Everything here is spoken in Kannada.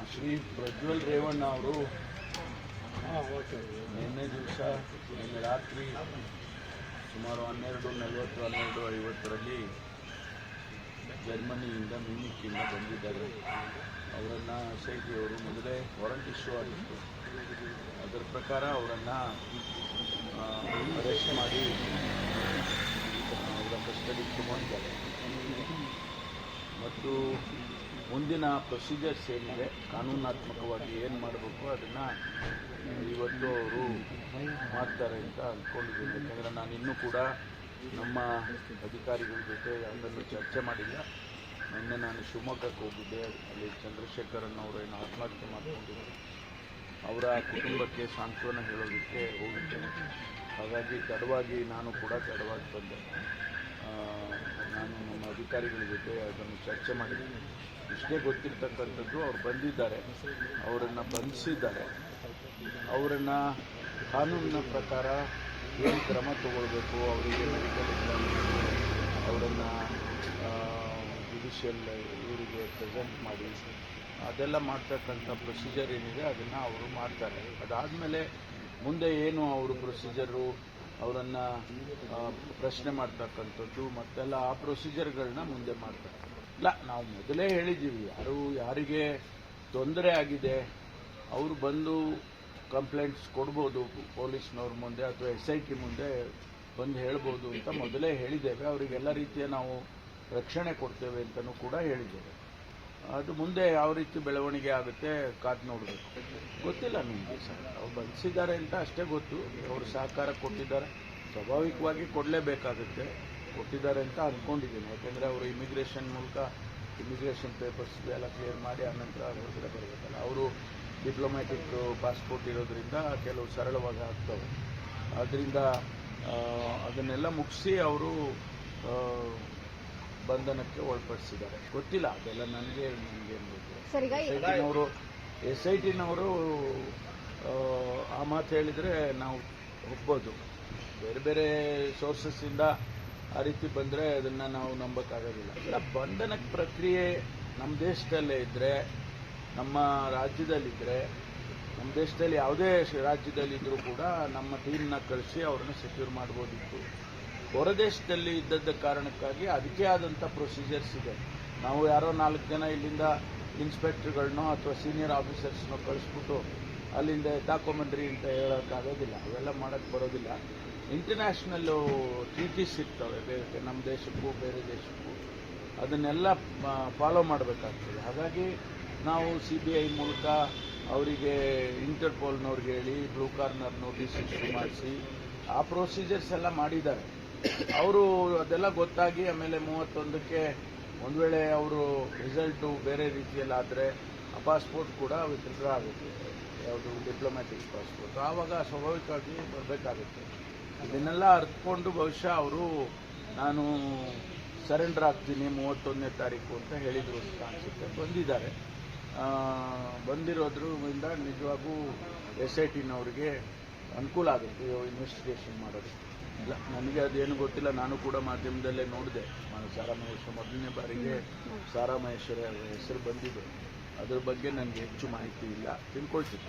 ಶ್ರೀ ಪ್ರಜ್ವಲ್ ರೇವಣ್ಣ ಅವರು ನಿನ್ನೆ ದಿವಸ ನಿನ್ನೆ ರಾತ್ರಿ ಸುಮಾರು 12:40-12:50 ಜರ್ಮನಿಯಿಂದ ಮ್ಯೂನಿಕ್ಕಿಂದ ಬಂದಿದ್ದಾರೆ. ಅವರನ್ನು SIT ಅವರು ಮೊದಲೇ ವಾರಂಟ್ ಇಶ್ಯೂ ಆಗಿತ್ತು. ಅದರ ಪ್ರಕಾರ ಅವರನ್ನು ಅರೆಸ್ಟ್ ಮಾಡಿ ಅವರ ಕಸ್ಟಡಿಗೆ ತಗೊಂಡಿದ್ದಾರೆ ಮತ್ತು ಮುಂದಿನ ಪ್ರೊಸೀಜರ್ಸ್ ಏನಿದೆ, ಕಾನೂನಾತ್ಮಕವಾಗಿ ಏನು ಮಾಡಬೇಕು ಅದನ್ನು ಇವತ್ತು ಅವರು ಮಾಡ್ತಾರೆ ಅಂತ ಅಂದ್ಕೊಂಡಿದ್ದೀನಿ. ಯಾಕೆಂದರೆ ನಾನು ಇನ್ನೂ ಕೂಡ ನಮ್ಮ ಅಧಿಕಾರಿಗಳ ಜೊತೆ ಯಾವುದನ್ನು ಚರ್ಚೆ ಮಾಡಿಲ್ಲ. ನಿನ್ನೆ ನಾನು ಶಿವಮೊಗ್ಗಕ್ಕೆ ಹೋಗಿದ್ದೆ. ಅಲ್ಲಿ ಚಂದ್ರಶೇಖರನ್ ಅವರೇನು ಆತ್ಮಹತ್ಯೆ ಮಾಡಿಕೊಂಡಿದ್ದರು, ಅವರ ಕುಟುಂಬಕ್ಕೆ ಸಾಂತ್ವನ ಹೇಳೋದಕ್ಕೆ ಹೋಗಿದ್ದೇನೆ. ಹಾಗಾಗಿ ತಡವಾಗಿ ನಾನು ಕೂಡ ತಡವಾಗಿ ಬಂದೆ. ನಾನು ನಮ್ಮ ಅಧಿಕಾರಿಗಳ ಜೊತೆ ಅದನ್ನು ಚರ್ಚೆ ಮಾಡಿದ್ದೀನಿ. ಇಷ್ಟೇ ಗೊತ್ತಿರ್ತಕ್ಕಂಥದ್ದು, ಅವ್ರು ಬಂದಿದ್ದಾರೆ, ಅವರನ್ನು ಬಂಧಿಸಿದ್ದಾರೆ. ಅವರನ್ನು ಕಾನೂನಿನ ಪ್ರಕಾರ ಏನು ಕ್ರಮ ತಗೊಳ್ಬೇಕು, ಅವರಿಗೆ ಮೆಡಿಕಲ್ ಅವರನ್ನು ಜುಡಿಷಿಯಲ್ ಇವರಿಗೆ ಪ್ರೆಸೆಂಟ್ ಮಾಡಿ ಅದೆಲ್ಲ ಮಾಡ್ತಕ್ಕಂಥ ಪ್ರೊಸೀಜರ್ ಏನಿದೆ ಅದನ್ನು ಅವರು ಮಾಡ್ತಾರೆ. ಅದಾದಮೇಲೆ ಮುಂದೆ ಏನು ಅವರು ಪ್ರೊಸೀಜರು, ಅವರನ್ನು ಪ್ರಶ್ನೆ ಮಾಡ್ತಕ್ಕಂಥದ್ದು ಮತ್ತೆಲ್ಲ ಆ ಪ್ರೊಸೀಜರ್ಗಳನ್ನ ಮುಂದೆ ಮಾಡ್ತಾರೆ. ಇಲ್ಲ, ನಾವು ಮೊದಲೇ ಹೇಳಿದ್ದೀವಿ, ಯಾರಿಗೆ ತೊಂದರೆ ಆಗಿದೆ ಅವರು ಬಂದು ಕಂಪ್ಲೇಂಟ್ಸ್ ಕೊಡ್ಬೋದು ಪೊಲೀಸ್ನವ್ರ ಮುಂದೆ ಅಥವಾ SIT ಮುಂದೆ ಬಂದು ಹೇಳ್ಬೋದು ಅಂತ ಮೊದಲೇ ಹೇಳಿದ್ದೇವೆ. ಅವರಿಗೆಲ್ಲ ರೀತಿಯ ನಾವು ರಕ್ಷಣೆ ಕೊಡ್ತೇವೆ ಅಂತಲೂ ಕೂಡ ಹೇಳಿದ್ದೇವೆ. ಅದು ಮುಂದೆ ಯಾವ ರೀತಿ ಬೆಳವಣಿಗೆ ಆಗುತ್ತೆ ಕಾದು ನೋಡಬೇಕು. ಗೊತ್ತಿಲ್ಲ ನಿಮಗೆ ಸರ್, ಅವ್ರು ಬಂಧಿಸಿದ್ದಾರೆ ಅಂತ ಅಷ್ಟೇ ಗೊತ್ತು. ಅವರು ಸಹಕಾರ ಕೊಟ್ಟಿದ್ದಾರೆ, ಸ್ವಾಭಾವಿಕವಾಗಿ ಕೊಡಲೇಬೇಕಾಗುತ್ತೆ. ಕೊಟ್ಟಿದ್ದಾರೆ ಅಂತ ಅಂದ್ಕೊಂಡಿದ್ದೀನಿ. ಯಾಕೆಂದರೆ ಅವರು ಇಮಿಗ್ರೇಷನ್ ಪೇಪರ್ಸ್ ಎಲ್ಲ ಕ್ಲಿಯರ್ ಮಾಡಿ ಆನಂತರ ಹೊರಗಡೆ ಬರಬೇಕಲ್ಲ. ಅವರು ಡಿಪ್ಲೊಮ್ಯಾಟಿಕ್ ಪಾಸ್ಪೋರ್ಟ್ ಇರೋದ್ರಿಂದ ಕೆಲವು ಸರಳವಾಗಿ ಆಗ್ತವೆ. ಆದ್ದರಿಂದ ಅದನ್ನೆಲ್ಲ ಮುಗಿಸಿ ಅವರು ಬಂಧನಕ್ಕೆ ಒಳಪಡಿಸಿದ್ದಾರೆ. ಗೊತ್ತಿಲ್ಲ, ಅದೆಲ್ಲ ನನಗೇನು ಗೊತ್ತಿಲ್ಲ. SITನವರು ಆ ಮಾತು ಹೇಳಿದರೆ ನಾವು ಒಪ್ಬೋದು. ಬೇರೆ ಬೇರೆ ಸೋರ್ಸಸ್ಸಿಂದ ಆ ರೀತಿ ಬಂದರೆ ಅದನ್ನು ನಾವು ನಂಬೋಕ್ಕಾಗೋದಿಲ್ಲ. ಇಲ್ಲ, ಬಂಧನಕ್ಕೆ ಪ್ರಕ್ರಿಯೆ ನಮ್ಮ ದೇಶದಲ್ಲೇ ಇದ್ದರೆ, ನಮ್ಮ ರಾಜ್ಯದಲ್ಲಿದ್ದರೆ, ನಮ್ಮ ದೇಶದಲ್ಲಿ ಯಾವುದೇ ರಾಜ್ಯದಲ್ಲಿದ್ದರೂ ಕೂಡ ನಮ್ಮ ಟೀಮ್ನ ಕಳಿಸಿ ಅವ್ರನ್ನ ಸೆಕ್ಯೂರ್ ಮಾಡ್ಬೋದಿತ್ತು. ಹೊರದೇಶದಲ್ಲಿ ಇದ್ದದ್ದ ಕಾರಣಕ್ಕಾಗಿ ಅದಕ್ಕೆ ಆದಂಥ ಪ್ರೊಸೀಜರ್ಸ್ ಇದೆ. ನಾವು ಯಾರೋ 4 ಜನ ಇಲ್ಲಿಂದ ಇನ್ಸ್ಪೆಕ್ಟರ್ಗಳನ್ನೋ ಅಥವಾ ಸೀನಿಯರ್ ಆಫೀಸರ್ಸ್ನೋ ಕಳಿಸ್ಬಿಟ್ಟು ಅಲ್ಲಿಂದ ತಾಕೊಂಬಂದ್ರಿ ಅಂತ ಹೇಳೋಕ್ಕಾಗೋದಿಲ್ಲ. ಅವೆಲ್ಲ ಮಾಡೋಕ್ಕೆ ಬರೋದಿಲ್ಲ. ಇಂಟರ್ನ್ಯಾಷನಲ್ಲು ಟ್ರೀಟೀಸ್ ಇರ್ತವೆ ಬೇರೆ ನಮ್ಮ ದೇಶಕ್ಕೂ ಬೇರೆ ದೇಶಕ್ಕೂ, ಅದನ್ನೆಲ್ಲ ಫಾಲೋ ಮಾಡಬೇಕಾಗ್ತದೆ. ಹಾಗಾಗಿ ನಾವು CBI ಮೂಲಕ ಅವರಿಗೆ ಇಂಟರ್ಪೋಲ್ನವ್ರಿಗೆ ಹೇಳಿ ಬ್ಲೂ ಕಾರ್ನರ್ ನೋಟಿಸ್ ಇಶ್ಯೂ ಮಾಡಿಸಿ ಆ ಪ್ರೊಸೀಜರ್ಸ್ ಎಲ್ಲ ಮಾಡಿದ್ದಾರೆ. ಅವರು ಅದೆಲ್ಲ ಗೊತ್ತಾಗಿ ಆಮೇಲೆ 31ಕ್ಕೆ ಒಂದು ವೇಳೆ ಅವರು ರಿಸಲ್ಟು ಬೇರೆ ರೀತಿಯಲ್ಲಾದರೆ ಆ ಪಾಸ್ಪೋರ್ಟ್ ಕೂಡ ವಿತ್ಡ್ರಾ ಆಗುತ್ತೆ, ಯಾವುದು ಡಿಪ್ಲೊಮ್ಯಾಟಿಕ್ ಪಾಸ್ಪೋರ್ಟ್. ಆವಾಗ ಸ್ವಾಭಾವಿಕವಾಗಿ ಬರಬೇಕಾಗುತ್ತೆ. ಇದನ್ನೆಲ್ಲ ಅರ್ಥಕೊಂಡು ಬಹುಶಃ ಅವರು ನಾನು ಸರೆಂಡರ್ ಆಗ್ತೀನಿ 31ನೇ ತಾರೀಕು ಅಂತ ಹೇಳಿದರು ಅಂತ ಅನಿಸುತ್ತೆ. ಬಂದಿದ್ದಾರೆ. ಬಂದಿರೋದ್ರಿಂದ ನಿಜವಾಗೂ SITನವ್ರಿಗೆ ಅನುಕೂಲ ಆಗುತ್ತೆ ಇನ್ವೆಸ್ಟಿಗೇಷನ್ ಮಾಡೋದು. ಇಲ್ಲ, ನನಗೆ ಅದೇನು ಗೊತ್ತಿಲ್ಲ. ನಾನು ಕೂಡ ಮಾಧ್ಯಮದಲ್ಲೇ ನೋಡಿದೆ. ಸಾರಾ ಮಹೇಶ್ವರ ಮೊದಲನೇ ಬಾರಿಗೆ ಸಾರಾ ಮಹೇಶ್ವರ ಹೆಸರು ಬಂದಿದೆ. ಅದ್ರ ಬಗ್ಗೆ ನನಗೆ ಹೆಚ್ಚು ಮಾಹಿತಿ ಇಲ್ಲ, ತಿಳ್ಕೊಳ್ತೀನಿ.